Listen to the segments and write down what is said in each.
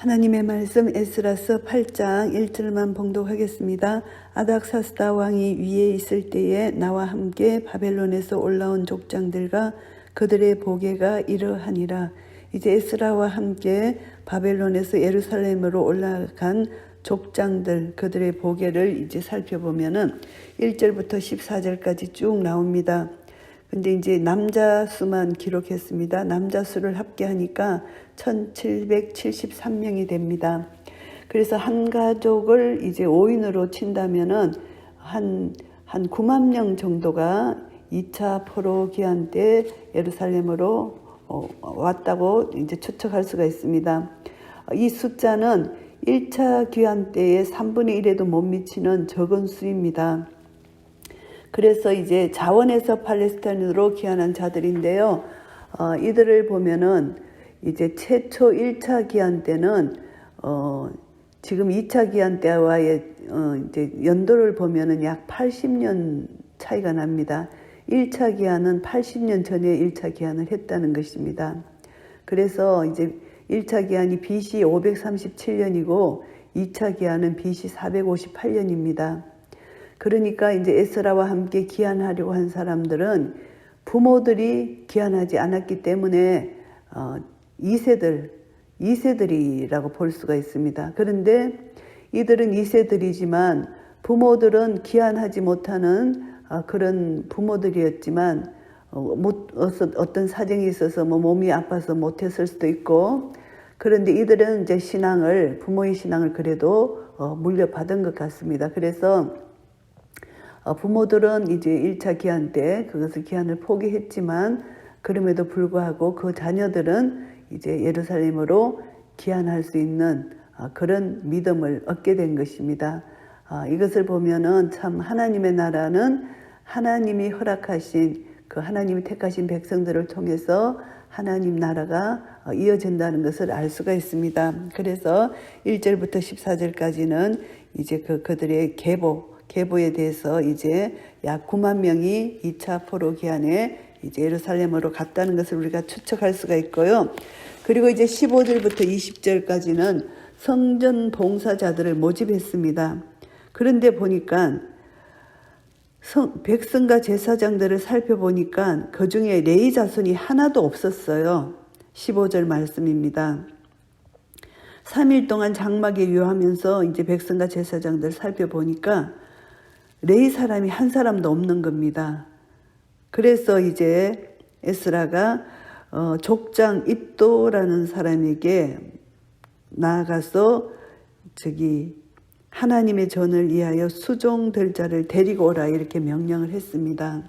하나님의 말씀 에스라서 8장 1절만 봉독하겠습니다. 아닥사스다 왕이 위에 있을 때에 나와 함께 바벨론에서 올라온 족장들과 그들의 보게가 이러하니라. 이제 에스라와 함께 바벨론에서 예루살렘으로 올라간 족장들 그들의 보게를 이제 살펴보면은 1절부터 14절까지 쭉 나옵니다. 근데 이제 남자 수만 기록했습니다. 남자 수를 합계하니까 1773명이 됩니다. 그래서 한 가족을 이제 5인으로 친다면은 한 9만 명 정도가 2차 포로 기한 때 예루살렘으로 왔다고 이제 추측할 수가 있습니다. 이 숫자는 1차 귀환 때의 3분의 1에도 못 미치는 적은 수입니다. 그래서 이제 자원에서 팔레스타인으로 귀환한 자들인데요. 이들을 보면은 이제 최초 1차 귀환 때는 지금 2차 귀환 때와의 이제 연도를 보면은 약 80년 차이가 납니다. 1차 귀환은 80년 전에 1차 귀환을 했다는 것입니다. 그래서 이제 1차 귀환이 BC 537년이고 2차 귀환은 BC 458년입니다. 그러니까 이제 에스라와 함께 귀환하려고 한 사람들은 부모들이 귀환하지 않았기 때문에 2세들이라고 볼 수가 있습니다. 그런데 이들은 2세들이지만 부모들은 귀환하지 못하는 그런 부모들이었지만 어떤 사정이 있어서 몸이 아파서 못했을 수도 있고, 그런데 이들은 이제 부모의 신앙을 그래도 물려받은 것 같습니다. 그래서 부모들은 이제 1차 귀환 때 그것을 귀환을 포기했지만 그럼에도 불구하고 그 자녀들은 이제 예루살렘으로 귀환할 수 있는 그런 믿음을 얻게 된 것입니다. 이것을 보면은 참 하나님의 나라는 하나님이 허락하신 그 하나님이 택하신 백성들을 통해서 하나님 나라가 이어진다는 것을 알 수가 있습니다. 그래서 1절부터 14절까지는 이제 그들의 계보에 대해서 이제 약 9만 명이 2차 포로 기한에 이제 예루살렘으로 갔다는 것을 우리가 추측할 수가 있고요. 그리고 이제 15절부터 20절까지는 성전 봉사자들을 모집했습니다. 그런데 보니까 백성과 제사장들을 살펴보니까 그 중에 레위 자손이 하나도 없었어요. 15절 말씀입니다. 3일 동안 장막에 유하면서 이제 백성과 제사장들 살펴보니까 레위 사람이 한 사람도 없는 겁니다. 그래서 이제 에스라가 족장 iddo라는 사람에게 나아가서 하나님의 전을 위하여 수종될 자를 데리고 오라 이렇게 명령을 했습니다.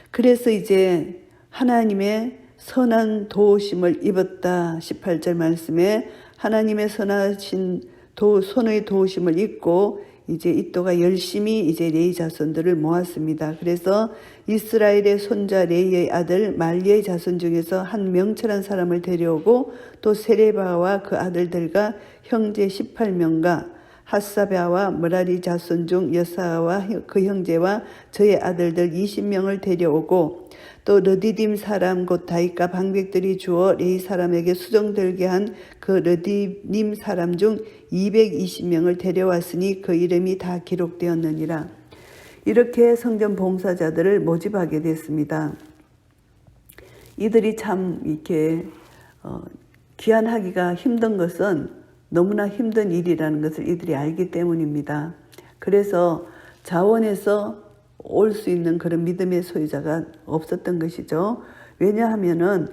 그래서 이제 하나님의 선한 도우심을 입었다. 18절 말씀에 하나님의 선하신 손의 도우심을 입고 이제 iddo가 열심히 이제 레위 자손들을 모았습니다. 그래서 이스라엘의 손자 레위의 아들 말리의 자손 중에서 한 명철한 사람을 데려오고 또 세레바와 그 아들들과 형제 18명과 핫사베아와 므라리 자손 중 여사와 그 형제와 저의 아들들 20명을 데려오고 또 르디딤 사람 곧 다윗과 방백들이 주어 레위 사람에게 수종들게 한 그 르디딤 사람 중 220명을 데려왔으니 그 이름이 다 기록되었느니라. 이렇게 성전 봉사자들을 모집하게 됐습니다. 이들이 참 이렇게 귀환하기가 힘든 것은 너무나 힘든 일이라는 것을 이들이 알기 때문입니다. 그래서 자원에서 올 수 있는 그런 믿음의 소유자가 없었던 것이죠. 왜냐하면은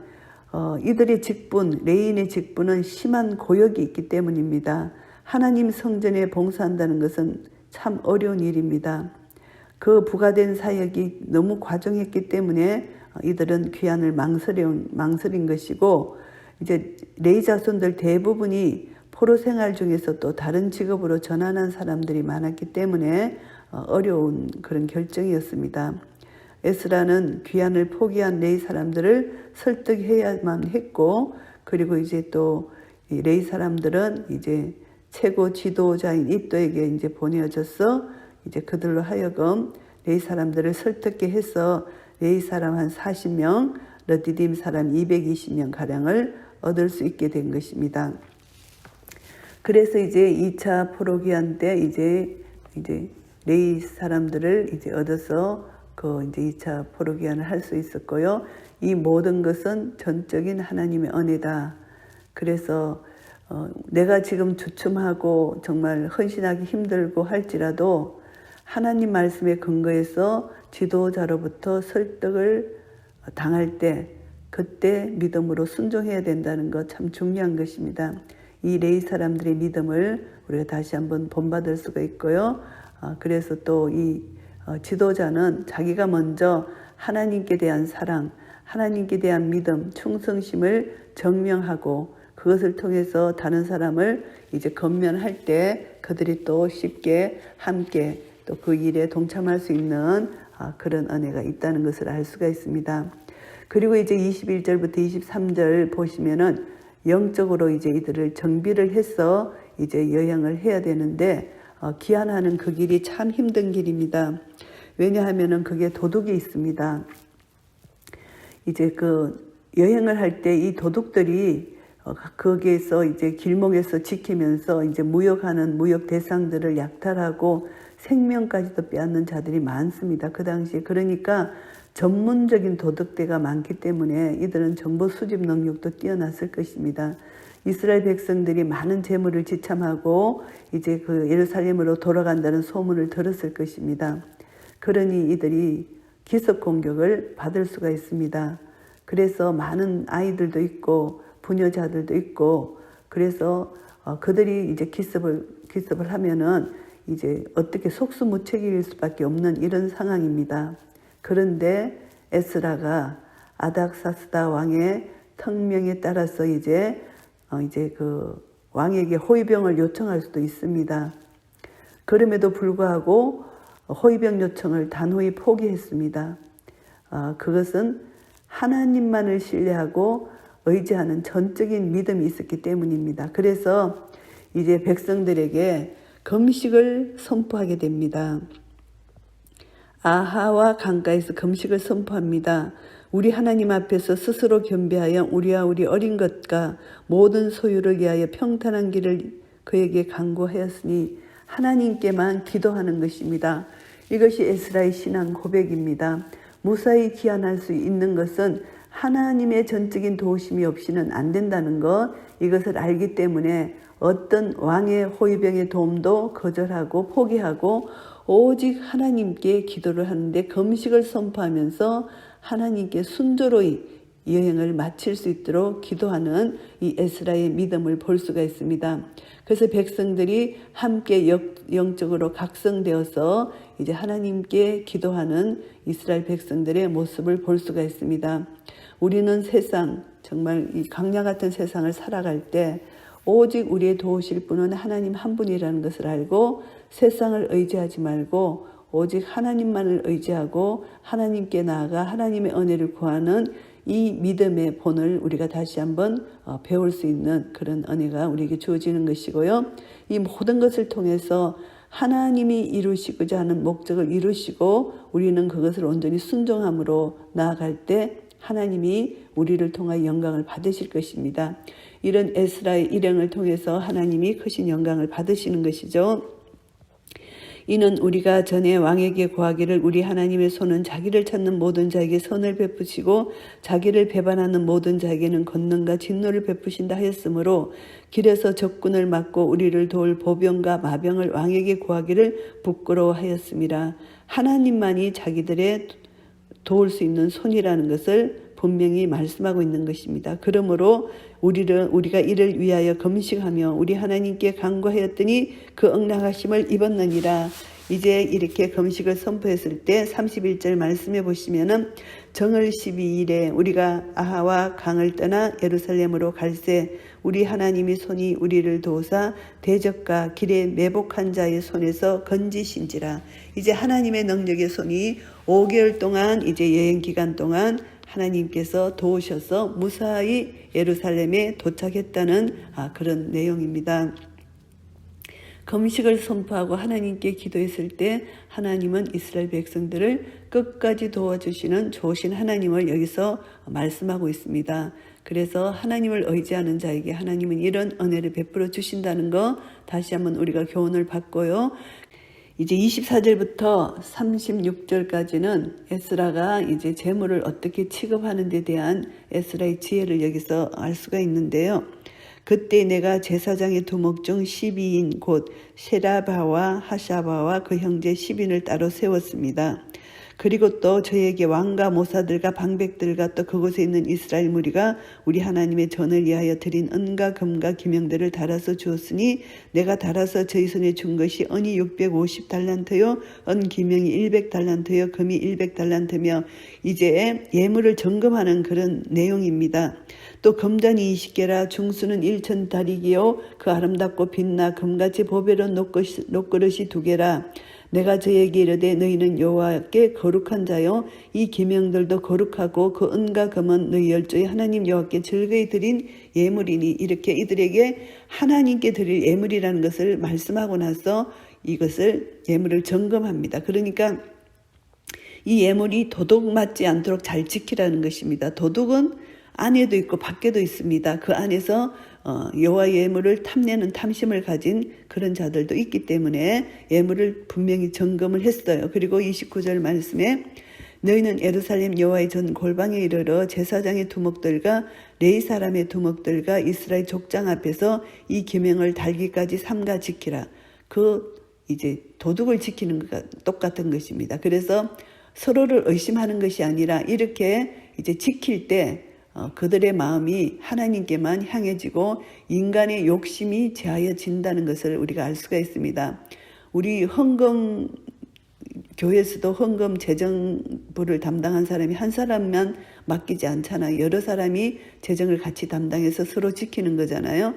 이들의 직분, 레위인의 직분은 심한 고역이 있기 때문입니다. 하나님 성전에 봉사한다는 것은 참 어려운 일입니다. 그 부과된 사역이 너무 과중했기 때문에 이들은 귀환을 망설인 것이고, 이제 레위 자손들 대부분이 포로 생활 중에서 또 다른 직업으로 전환한 사람들이 많았기 때문에 어려운 그런 결정이었습니다. 에스라는 귀환을 포기한 레위 사람들을 설득해야만 했고, 그리고 이제 또 이 레위 사람들은 이제 최고 지도자인 iddo에게 이제 보내어져서 이제 그들로 하여금 레위 사람들을 설득해 해서 레위 사람 한 40명, 르디딤 사람 220명 가량을 얻을 수 있게 된 것입니다. 그래서 이제 2차 포로기한 때 이제 레위 사람들을 이제 얻어서 그 이제 2차 포로기한을 할 수 있었고요. 이 모든 것은 전적인 하나님의 은혜다. 그래서 내가 지금 주춤하고 정말 헌신하기 힘들고 할지라도 하나님 말씀에 근거해서 지도자로부터 설득을 당할 때 그때 믿음으로 순종해야 된다는 것 참 중요한 것입니다. 이 레위 사람들의 믿음을 우리가 다시 한번 본받을 수가 있고요. 그래서 또 이 지도자는 자기가 먼저 하나님께 대한 사랑, 하나님께 대한 믿음, 충성심을 증명하고 그것을 통해서 다른 사람을 이제 건면할 때 그들이 또 쉽게 함께 또 그 일에 동참할 수 있는 그런 은혜가 있다는 것을 알 수가 있습니다. 그리고 이제 21절부터 23절 보시면은 영적으로 이제 이들을 정비를 해서 이제 여행을 해야 되는데 기한하는 그 길이 참 힘든 길입니다. 왜냐하면은 그게 도둑이 있습니다. 이제 그 여행을 할 때 이 도둑들이 거기에서 이제 길목에서 지키면서 이제 무역하는 무역 대상들을 약탈하고 생명까지도 빼앗는 자들이 많습니다. 그 당시에. 그러니까 전문적인 도둑대가 많기 때문에 이들은 정보 수집 능력도 뛰어났을 것입니다. 이스라엘 백성들이 많은 재물을 지참하고 이제 그 예루살렘으로 돌아간다는 소문을 들었을 것입니다. 그러니 이들이 기습 공격을 받을 수가 있습니다. 그래서 많은 아이들도 있고 부녀자들도 있고 그래서 그들이 이제 기습을 하면은 이제 어떻게 속수무책일 수밖에 없는 이런 상황입니다. 그런데 에스라가 아닥사스다 왕의 특명에 따라서 이제 그 왕에게 호위병을 요청할 수도 있습니다. 그럼에도 불구하고 호위병 요청을 단호히 포기했습니다. 그것은 하나님만을 신뢰하고 의지하는 전적인 믿음이 있었기 때문입니다. 그래서 이제 백성들에게 금식을 선포하게 됩니다. 아하와 강가에서 금식을 선포합니다. 우리 하나님 앞에서 스스로 겸비하여 우리와 우리 어린 것과 모든 소유를 위하여 평탄한 길을 그에게 간구하였으니 하나님께만 기도하는 것입니다. 이것이 에스라의 신앙 고백입니다. 무사히 귀환할 수 있는 것은 하나님의 전적인 도우심이 없이는 안 된다는 것, 이것을 알기 때문에 어떤 왕의 호위병의 도움도 거절하고 포기하고 오직 하나님께 기도를 하는데 금식을 선포하면서 하나님께 순조로이 여행을 마칠 수 있도록 기도하는 이 에스라의 믿음을 볼 수가 있습니다. 그래서 백성들이 함께 영적으로 각성되어서 이제 하나님께 기도하는 이스라엘 백성들의 모습을 볼 수가 있습니다. 우리는 세상, 정말 이 강야 같은 세상을 살아갈 때 오직 우리의 도우실 분은 하나님 한 분이라는 것을 알고 세상을 의지하지 말고 오직 하나님만을 의지하고 하나님께 나아가 하나님의 은혜를 구하는 이 믿음의 본을 우리가 다시 한번 배울 수 있는 그런 은혜가 우리에게 주어지는 것이고요. 이 모든 것을 통해서 하나님이 이루시고자 하는 목적을 이루시고 우리는 그것을 온전히 순종함으로 나아갈 때 하나님이 우리를 통하여 영광을 받으실 것입니다. 이런 에스라의 일행을 통해서 하나님이 크신 영광을 받으시는 것이죠. 이는 우리가 전에 왕에게 구하기를 우리 하나님의 손은 자기를 찾는 모든 자에게 선을 베푸시고 자기를 배반하는 모든 자에게는 권능과 진노를 베푸신다 하였으므로 길에서 적군을 막고 우리를 도울 보병과 마병을 왕에게 구하기를 부끄러워하였습니다. 하나님만이 자기들의 도울 수 있는 손이라는 것을 분명히 말씀하고 있는 것입니다. 그러므로 우리가 이를 위하여 금식하며 우리 하나님께 간구하였더니 그 응답하심을 입었느니라. 이제 이렇게 금식을 선포했을 때 31절 말씀해 보시면은 정월 12일에 우리가 아하와 강을 떠나 예루살렘으로 갈새 우리 하나님의 손이 우리를 도우사 대적과 길에 매복한 자의 손에서 건지신지라. 이제 하나님의 능력의 손이 5개월 동안 이제 여행 기간 동안 하나님께서 도우셔서 무사히 예루살렘에 도착했다는 그런 내용입니다. 금식을 선포하고 하나님께 기도했을 때 하나님은 이스라엘 백성들을 끝까지 도와주시는 좋으신 하나님을 여기서 말씀하고 있습니다. 그래서 하나님을 의지하는 자에게 하나님은 이런 은혜를 베풀어 주신다는 거 다시 한번 우리가 교훈을 받고요. 이제 24절부터 36절까지는 에스라가 이제 재물을 어떻게 취급하는 데 대한 에스라의 지혜를 여기서 알 수가 있는데요. 그때 내가 제사장의 두목 중 12인 곧 세라바와 하샤바와 그 형제 10인을 따로 세웠습니다. 그리고 또 저에게 왕과 모사들과 방백들과 또 그곳에 있는 이스라엘 무리가 우리 하나님의 전을 위하여 드린 은과 금과 기명들을 달아서 주었으니 내가 달아서 저희 손에 준 것이 은이 650달란트요 은 기명이 100달란트요 금이 100달란트며 이제 예물을 점검하는 그런 내용입니다. 또 금잔이 20개라 중수는 1000다리기요 그 아름답고 빛나 금같이 보배로운 녹그릇이 2개라. 내가 저에게 이르되 너희는 여호와께 거룩한 자요 이 기명들도 거룩하고 그 은과 금은 너희 열조의 하나님 여호와께 즐거이 드린 예물이니 이렇게 이들에게 하나님께 드릴 예물이라는 것을 말씀하고 나서 이것을 예물을 점검합니다. 그러니까 이 예물이 도둑 맞지 않도록 잘 지키라는 것입니다. 도둑은 안에도 있고 밖에도 있습니다. 그 안에서 여호와의 예물을 탐내는 탐심을 가진 그런 자들도 있기 때문에 예물을 분명히 점검을 했어요. 그리고 29절 말씀에 너희는 예루살렘 여호와의 전 골방에 이르러 제사장의 두목들과 레위 사람의 두목들과 이스라엘 족장 앞에서 이 계명을 달기까지 삼가 지키라. 그 이제 도둑을 지키는 것과 똑같은 것입니다. 그래서 서로를 의심하는 것이 아니라 이렇게 이제 지킬 때 그들의 마음이 하나님께만 향해지고 인간의 욕심이 제하여진다는 것을 우리가 알 수가 있습니다. 우리 헌금 교회에서도 헌금 재정부를 담당한 사람이 한 사람만 맡기지 않잖아요. 여러 사람이 재정을 같이 담당해서 서로 지키는 거잖아요.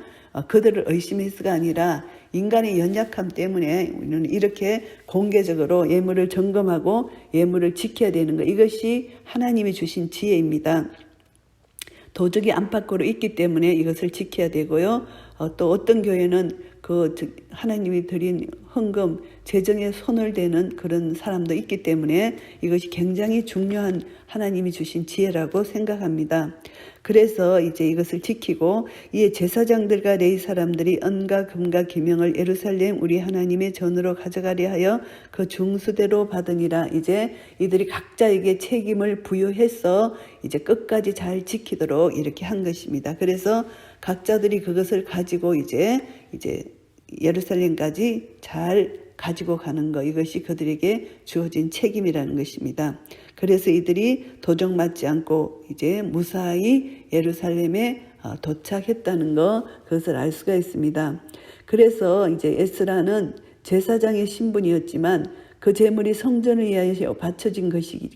그들을 의심해서가 아니라 인간의 연약함 때문에 우리는 이렇게 공개적으로 예물을 점검하고 예물을 지켜야 되는 것. 이것이 하나님이 주신 지혜입니다. 도적이 안팎으로 있기 때문에 이것을 지켜야 되고요. 또 어떤 교회는 그 하나님이 드린 헌금 재정에 손을 대는 그런 사람도 있기 때문에 이것이 굉장히 중요한 하나님이 주신 지혜라고 생각합니다. 그래서 이제 이것을 지키고 이에 제사장들과 레위 사람들이 은과 금과 기명을 예루살렘 우리 하나님의 전으로 가져가려 하여 그 중수대로 받으니라. 이제 이들이 각자에게 책임을 부여해서 이제 끝까지 잘 지키도록 이렇게 한 것입니다. 그래서 각자들이 그것을 가지고 이제 예루살렘까지 잘 가지고 가는 것, 이것이 그들에게 주어진 책임이라는 것입니다. 그래서 이들이 도적 맞지 않고 이제 무사히 예루살렘에 도착했다는 것, 그것을 알 수가 있습니다. 그래서 이제 에스라는 제사장의 신분이었지만 그 제물이 성전을 위하여 바쳐진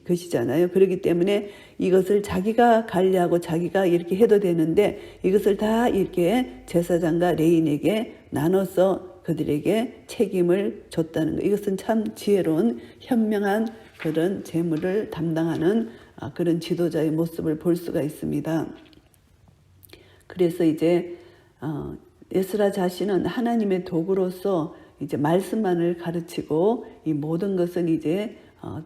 것이잖아요. 그렇기 때문에 이것을 자기가 관리하고 자기가 이렇게 해도 되는데 이것을 다 이렇게 제사장과 레위인에게 나눠서 그들에게 책임을 줬다는 것. 이것은 참 지혜로운 현명한 그런 제물을 담당하는 그런 지도자의 모습을 볼 수가 있습니다. 그래서 이제 에스라 자신은 하나님의 도구로서 이제 말씀만을 가르치고 이 모든 것은 이제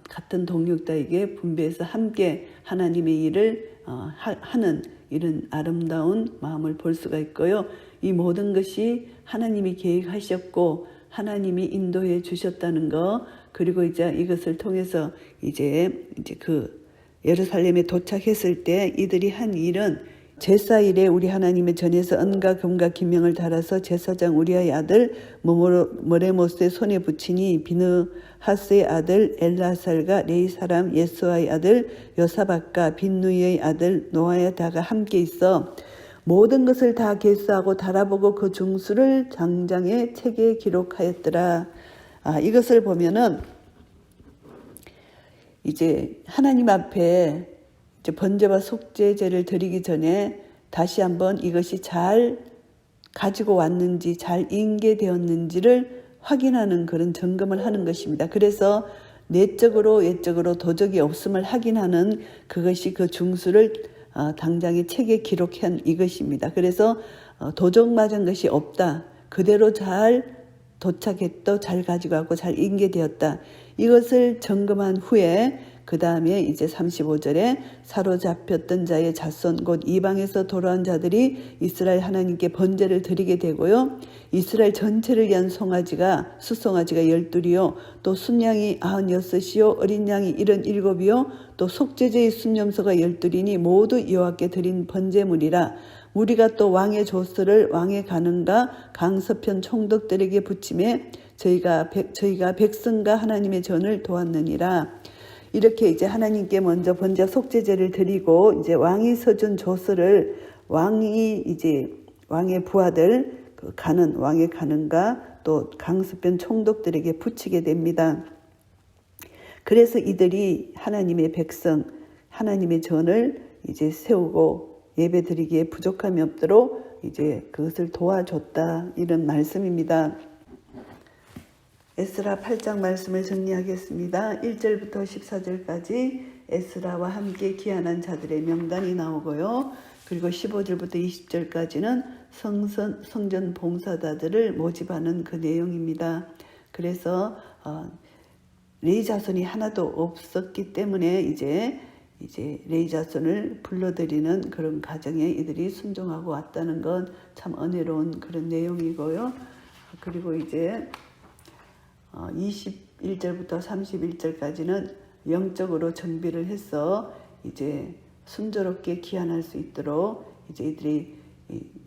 같은 동역자에게 분배해서 함께 하나님의 일을 하는 이런 아름다운 마음을 볼 수가 있고요. 이 모든 것이 하나님이 계획하셨고 하나님이 인도해 주셨다는 거, 그리고 이제 이것을 통해서 이제 그 예루살렘에 도착했을 때 이들이 한 일은 제사일에 우리 하나님의 전에서 은과 금과 기명을 달아서 제사장 우리아의 아들 모레모스의 손에 붙이니 비느하스의 아들 엘라살과 레위 사람 예수아의 아들 요사박과 빈누이의 아들 노아야다가 함께 있어 모든 것을 다 계수하고 달아보고 그 중수를 장장의 책에 기록하였더라. 이것을 보면은 이제 하나님 앞에 이제 번제와 속죄제를 드리기 전에 다시 한번 이것이 잘 가지고 왔는지 잘 인계되었는지를 확인하는 그런 점검을 하는 것입니다. 그래서 내적으로 외적으로 도적이 없음을 확인하는 그것이 그 중수를 당장의 책에 기록한 이것입니다. 그래서 도적 맞은 것이 없다. 그대로 잘 도착했다. 잘 가지고 왔고 잘 인계되었다. 이것을 점검한 후에 그 다음에 이제 35절에 사로잡혔던 자의 자손 곧 이방에서 돌아온 자들이 이스라엘 하나님께 번제를 드리게 되고요. 이스라엘 전체를 위한 수송아지가 12이요. 또 순양이 96이요. 어린 양이 77이요. 또 속죄제의 순염소가 12이니 모두 여호와께 드린 번제물이라. 우리가 또 왕의 조서를 왕의 가는과 강서편 총독들에게 붙임에 저희가 백성과 하나님의 전을 도왔느니라. 이렇게 이제 하나님께 먼저 번제 속죄제를 드리고 이제 왕이 서준 조서를 왕의 부하들 왕의 가는과 또 강서편 총독들에게 붙이게 됩니다. 그래서 이들이 하나님의 백성, 하나님의 전을 이제 세우고 예배드리기에 부족함이 없도록 이제 그것을 도와줬다, 이런 말씀입니다. 에스라 8장 말씀을 정리하겠습니다. 1절부터 14절까지 에스라와 함께 귀환한 자들의 명단이 나오고요. 그리고 15절부터 20절까지는 성전 봉사자들을 모집하는 그 내용입니다. 그래서 레위 자손이 하나도 없었기 때문에 이제 레위 자손을 불러들이는 그런 가정에 이들이 순종하고 왔다는 건 참 은혜로운 그런 내용이고요. 그리고 이제 21절부터 31절까지는 영적으로 정비를 해서 이제 순조롭게 귀환할 수 있도록 이제 이들이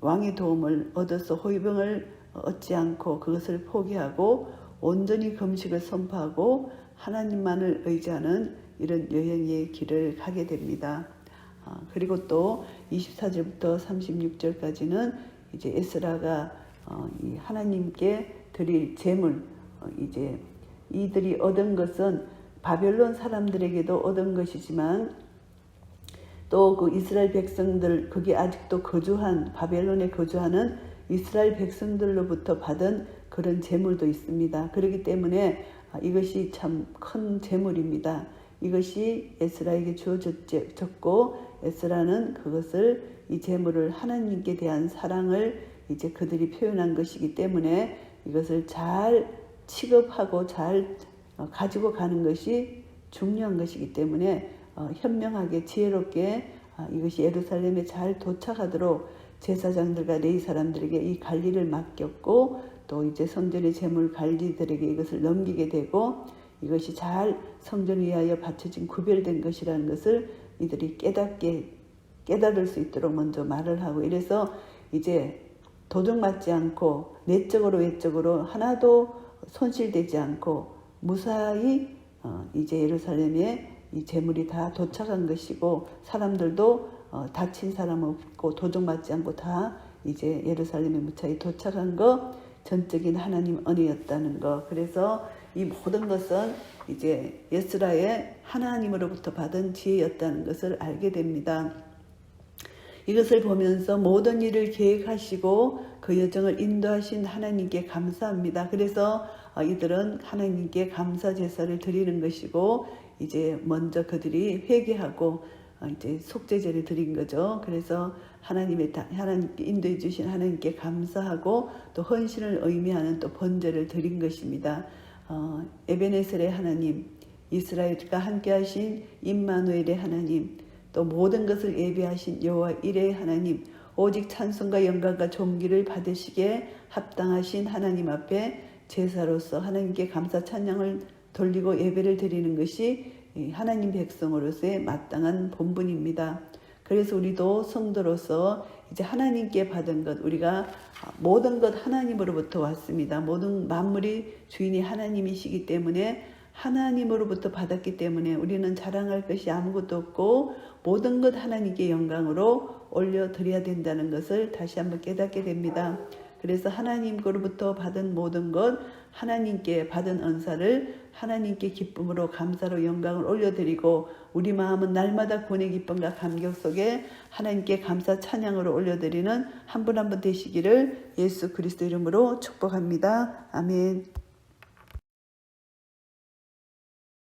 왕의 도움을 얻어서 호위병을 얻지 않고 그것을 포기하고 온전히 금식을 선포하고 하나님만을 의지하는 이런 여행의 길을 가게 됩니다. 그리고 또 24절부터 36절까지는 이제 에스라가 이 하나님께 드릴 제물, 이제 이들이 얻은 것은 바벨론 사람들에게도 얻은 것이지만 또 그 이스라엘 백성들, 그게 아직도 바벨론에 거주하는 이스라엘 백성들로부터 받은 그런 제물도 있습니다. 그렇기 때문에 이것이 참 큰 제물입니다. 이것이 에스라에게 주어졌고 에스라는 이 제물을 하나님께 대한 사랑을 이제 그들이 표현한 것이기 때문에 이것을 잘 취급하고 잘 가지고 가는 것이 중요한 것이기 때문에 현명하게 지혜롭게 이것이 예루살렘에 잘 도착하도록 제사장들과 레위 사람들에게 이 관리를 맡겼고 또 이제 성전의 제물 관리들에게 이것을 넘기게 되고 이것이 잘 성전 위하여 바쳐진 구별된 것이라는 것을 이들이 깨달을 수 있도록 먼저 말을 하고 이래서 이제 도둑맞지 않고 내적으로 외적으로 하나도 손실되지 않고 무사히 이제 예루살렘에 이 제물이 다 도착한 것이고 사람들도 다친 사람 없고 도둑맞지 않고 다 이제 예루살렘에 무사히 도착한 것, 전적인 하나님 은혜였다는 것. 그래서 이 모든 것은 이제 에스라의 하나님으로부터 받은 지혜였다는 것을 알게 됩니다. 이것을 보면서 모든 일을 계획하시고 그 여정을 인도하신 하나님께 감사합니다. 그래서 이들은 하나님께 감사 제사를 드리는 것이고 이제 먼저 그들이 회개하고 이제 속죄제를 드린 거죠. 그래서 하나님께 인도해 주신 하나님께 감사하고 또 헌신을 의미하는 또 번제를 드린 것입니다. 에베네셀의 하나님, 이스라엘과 함께하신 임마누엘의 하나님, 또 모든 것을 예비하신 여호와 이레의 하나님, 오직 찬송과 영광과 존귀를 받으시기에 합당하신 하나님 앞에 제사로서 하나님께 감사 찬양을 돌리고 예배를 드리는 것이 하나님 백성으로서의 마땅한 본분입니다. 그래서 우리도 성도로서 이제 하나님께 받은 것, 우리가 모든 것 하나님으로부터 왔습니다. 모든 만물이 주인이 하나님이시기 때문에 하나님으로부터 받았기 때문에 우리는 자랑할 것이 아무것도 없고 모든 것 하나님께 영광으로 올려드려야 된다는 것을 다시 한번 깨닫게 됩니다. 그래서 하나님으로부터 받은 모든 것, 하나님께 받은 은사를 하나님께 기쁨으로 감사로 영광을 올려드리고 우리 마음은 날마다 구원의 기쁨과 감격 속에 하나님께 감사 찬양으로 올려드리는 한 분 한 분 되시기를 예수 그리스도 이름으로 축복합니다. 아멘.